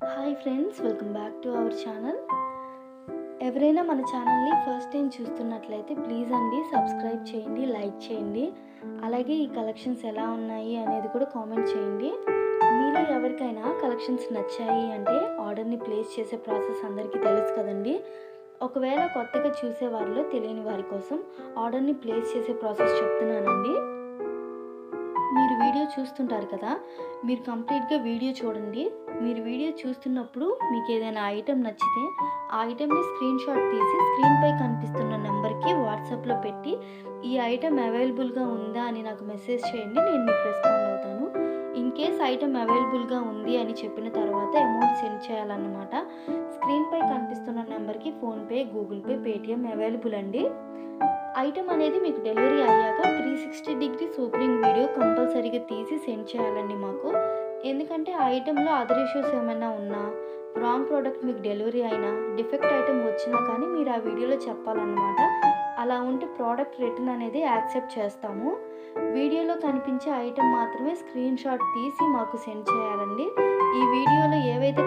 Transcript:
Hi friends, welcome back to our channel. ఎవరైనా మన ఛానల్ని ఫస్ట్ టైం చూస్తున్నట్లయితే ప్లీజ్ అండి సబ్స్క్రైబ్ చేయండి, లైక్ చేయండి. అలాగే ఈ కలెక్షన్స్ ఎలా ఉన్నాయి అనేది కూడా కామెంట్ చేయండి. మీలో ఎవరికైనా కలెక్షన్స్ నచ్చాయి అంటే ఆర్డర్ని ప్లేస్ చేసే ప్రాసెస్ అందరికీ తెలుసు కదండి. ఒకవేళ కొత్తగా చూసే వారిలో తెలియని వారి కోసం ఆర్డర్ని ప్లేస్ చేసే ప్రాసెస్ చెప్తున్నానండి. మీరు వీడియో చూస్తుంటారు కదా, మీరు కంప్లీట్గా వీడియో చూడండి. మీరు వీడియో చూస్తున్నప్పుడు మీకు ఏదైనా ఐటెం నచ్చితే ఆ ఐటెంని స్క్రీన్ షాట్ తీసి స్క్రీన్పై కనిపిస్తున్న నెంబర్కి వాట్సాప్లో పెట్టి ఈ ఐటెం అవైలబుల్గా ఉందా అని నాకు మెసేజ్ చేయండి, నేను మీకు రెస్పాండ్ అవుతాను. ఇన్ కేస్ ఐటెం అవైలబుల్గా ఉంది అని చెప్పిన తర్వాత అమౌంట్ సెండ్ చేయాలన్నమాట. స్క్రీన్పై కనిపిస్తున్న నెంబర్కి PhonePe, Google pay, Paytm available అండి. ఐటెం అనేది మీకు డెలివరీ అయ్యాక 360 డిగ్రీస్ ఓపెనింగ్ వీడియో కంపల్సరీగా తీసి సెండ్ చేయాలండి మాకు. ఎందుకంటే ఆ ఐటెంలో అదర్ ఇష్యూస్ ఏమైనా ఉన్నా, రాంగ్ ప్రోడక్ట్ మీకు డెలివరీ అయినా, డిఫెక్ట్ ఐటెం వచ్చినా కానీ మీరు ఆ వీడియోలో చెప్పాలన్నమాట. అలా ఉంటే ప్రోడక్ట్ రిటర్న్ అనేది యాక్సెప్ట్ చేస్తాము. వీడియోలో కనిపించే ఐటెం మాత్రమే స్క్రీన్ షాట్ తీసి మాకు సెండ్ చేయాలండి. ఈ వీడియోలో ఏవైతే